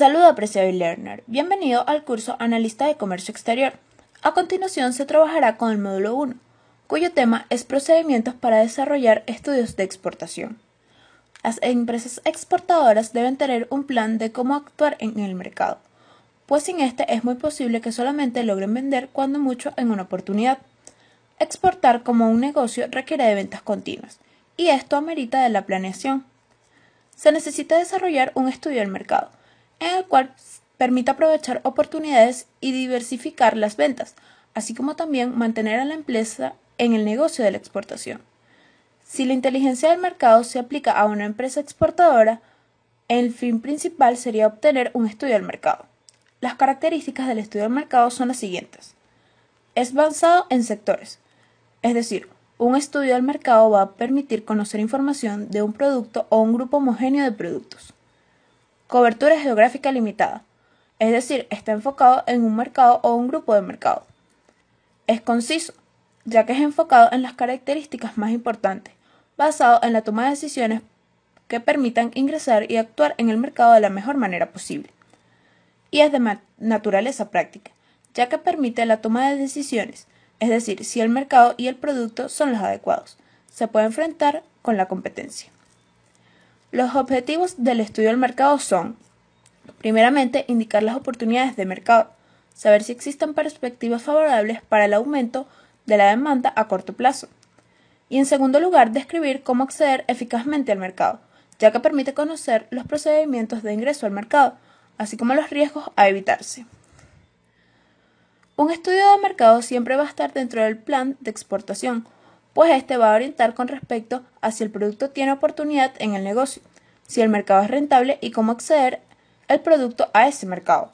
Saludos, apreciado e-learner. Bienvenido al curso Analista de Comercio Exterior. A continuación se trabajará con el módulo 1, cuyo tema es procedimientos para desarrollar estudios de exportación. Las empresas exportadoras deben tener un plan de cómo actuar en el mercado, pues sin este es muy posible que solamente logren vender cuando mucho en una oportunidad. Exportar como un negocio requiere de ventas continuas, y esto amerita de la planeación. Se necesita desarrollar un estudio del mercado, en el cual permita aprovechar oportunidades y diversificar las ventas, así como también mantener a la empresa en el negocio de la exportación. Si la inteligencia del mercado se aplica a una empresa exportadora, el fin principal sería obtener un estudio del mercado. Las características del estudio del mercado son las siguientes. Es basado en sectores, es decir, un estudio del mercado va a permitir conocer información de un producto o un grupo homogéneo de productos. Cobertura geográfica limitada, es decir, está enfocado en un mercado o un grupo de mercado. Es conciso, ya que es enfocado en las características más importantes, basado en la toma de decisiones que permitan ingresar y actuar en el mercado de la mejor manera posible. Y es de naturaleza práctica, ya que permite la toma de decisiones, es decir, si el mercado y el producto son los adecuados. Se puede enfrentar con la competencia. Los objetivos del estudio del mercado son, primeramente, indicar las oportunidades de mercado, saber si existen perspectivas favorables para el aumento de la demanda a corto plazo. Y en segundo lugar, describir cómo acceder eficazmente al mercado, ya que permite conocer los procedimientos de ingreso al mercado, así como los riesgos a evitarse. Un estudio de mercado siempre va a estar dentro del plan de exportación, pues este va a orientar con respecto a si el producto tiene oportunidad en el negocio, si el mercado es rentable y cómo acceder el producto a ese mercado.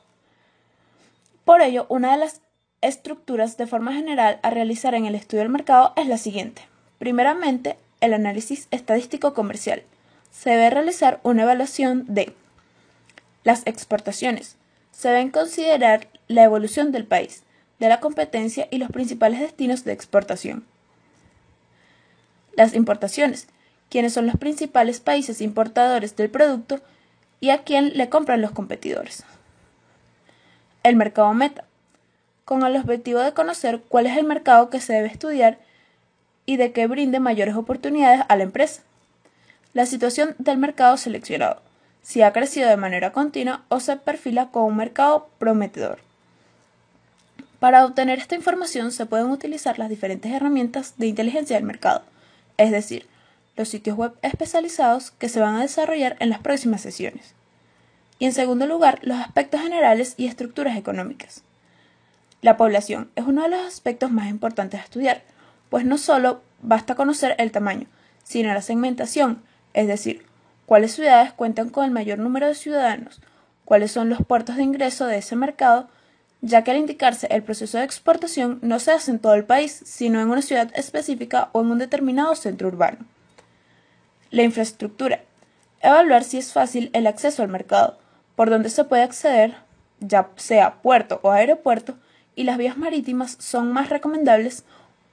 Por ello, una de las estructuras de forma general a realizar en el estudio del mercado es la siguiente. Primeramente, el análisis estadístico comercial. Se debe realizar una evaluación de las exportaciones. Se deben considerar la evolución del país, de la competencia y los principales destinos de exportación. Las importaciones, quiénes son los principales países importadores del producto y a quién le compran los competidores. El mercado meta, con el objetivo de conocer cuál es el mercado que se debe estudiar y de que brinde mayores oportunidades a la empresa. La situación del mercado seleccionado, si ha crecido de manera continua o se perfila como un mercado prometedor. Para obtener esta información se pueden utilizar las diferentes herramientas de inteligencia del mercado, es decir, los sitios web especializados que se van a desarrollar en las próximas sesiones. Y en segundo lugar, los aspectos generales y estructuras económicas. La población es uno de los aspectos más importantes a estudiar, pues no solo basta conocer el tamaño, sino la segmentación, es decir, cuáles ciudades cuentan con el mayor número de ciudadanos, cuáles son los puertos de ingreso de ese mercado, ya que al indicarse el proceso de exportación no se hace en todo el país, sino en una ciudad específica o en un determinado centro urbano. La infraestructura. Evaluar si es fácil el acceso al mercado, por donde se puede acceder, ya sea puerto o aeropuerto, y las vías marítimas son más recomendables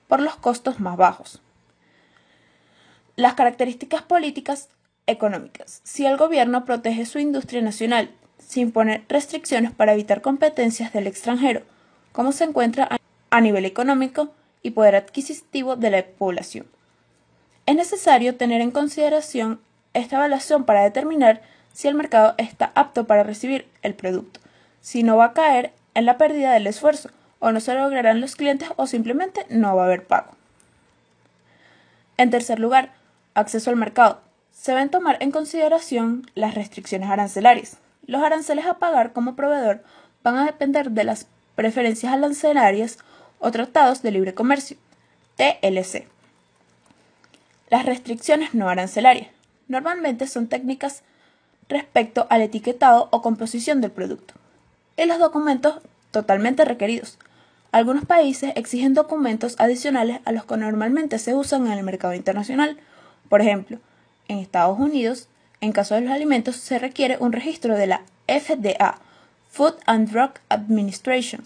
por los costos más bajos. Las características políticas económicas. Si el gobierno protege su industria nacional, sin poner restricciones para evitar competencias del extranjero, cómo se encuentra a nivel económico y poder adquisitivo de la población. Es necesario tener en consideración esta evaluación para determinar si el mercado está apto para recibir el producto, si no va a caer en la pérdida del esfuerzo, o no se lograrán los clientes o simplemente no va a haber pago. En tercer lugar, acceso al mercado. Se deben tomar en consideración las restricciones arancelarias. Los aranceles a pagar como proveedor van a depender de las preferencias arancelarias o tratados de libre comercio, TLC. Las restricciones no arancelarias normalmente son técnicas respecto al etiquetado o composición del producto. Y los documentos totalmente requeridos. Algunos países exigen documentos adicionales a los que normalmente se usan en el mercado internacional. Por ejemplo, en Estados Unidos, en caso de los alimentos, se requiere un registro de la FDA, Food and Drug Administration,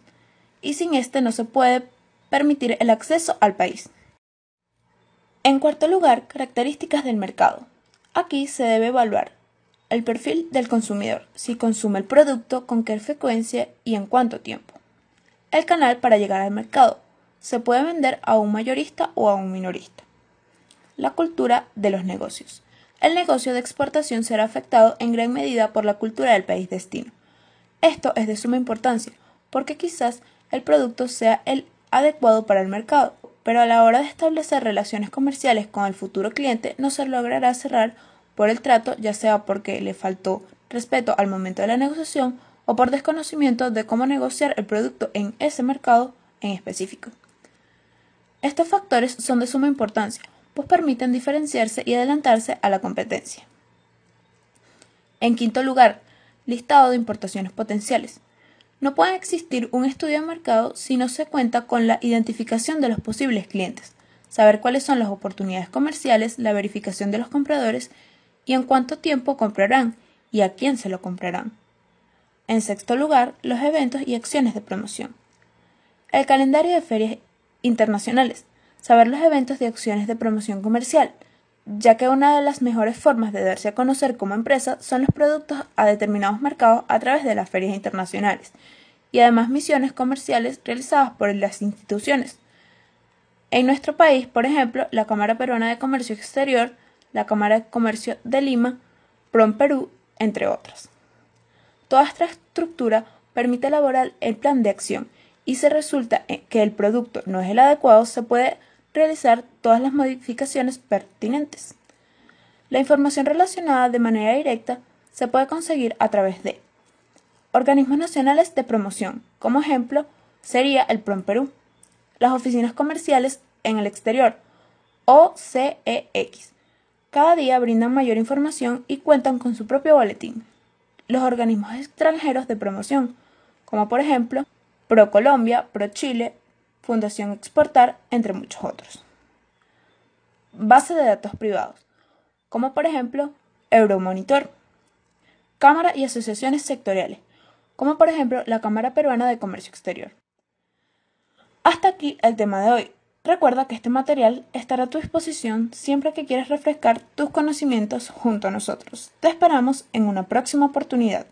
y sin este no se puede permitir el acceso al país. En cuarto lugar, características del mercado. Aquí se debe evaluar El perfil del consumidor, si consume el producto, con qué frecuencia y en cuánto tiempo. El canal para llegar al mercado, se puede vender a un mayorista o a un minorista. La cultura de los negocios. El negocio de exportación será afectado en gran medida por la cultura del país destino. Esto es de suma importancia, porque quizás el producto sea el adecuado para el mercado, pero a la hora de establecer relaciones comerciales con el futuro cliente no se logrará cerrar por el trato, ya sea porque le faltó respeto al momento de la negociación o por desconocimiento de cómo negociar el producto en ese mercado en específico. Estos factores son de suma importancia, pues permiten diferenciarse y adelantarse a la competencia. En quinto lugar, listado de importaciones potenciales. No puede existir un estudio de mercado si no se cuenta con la identificación de los posibles clientes, saber cuáles son las oportunidades comerciales, la verificación de los compradores y en cuánto tiempo comprarán y a quién se lo comprarán. En sexto lugar, los eventos y acciones de promoción. El calendario de ferias internacionales, saber los eventos y acciones de promoción comercial, ya que una de las mejores formas de darse a conocer como empresa son los productos a determinados mercados a través de las ferias internacionales y además misiones comerciales realizadas por las instituciones. En nuestro país, por ejemplo, la Cámara Peruana de Comercio Exterior, la Cámara de Comercio de Lima, PROMPERÚ, entre otras. Toda esta estructura permite elaborar el plan de acción y si resulta que el producto no es el adecuado, se puede realizar todas las modificaciones pertinentes. La información relacionada de manera directa se puede conseguir a través de organismos nacionales de promoción, como ejemplo sería el PROMPERÚ, las oficinas comerciales en el exterior, OCEX. Cada día brindan mayor información y cuentan con su propio boletín. Los organismos extranjeros de promoción, como por ejemplo ProColombia, ProChile, Fundación Exportar, entre muchos otros. Base de datos privados, como por ejemplo Euromonitor. Cámara y asociaciones sectoriales, como por ejemplo la Cámara Peruana de Comercio Exterior. Hasta aquí el tema de hoy. Recuerda que este material estará a tu disposición siempre que quieras refrescar tus conocimientos junto a nosotros. Te esperamos en una próxima oportunidad.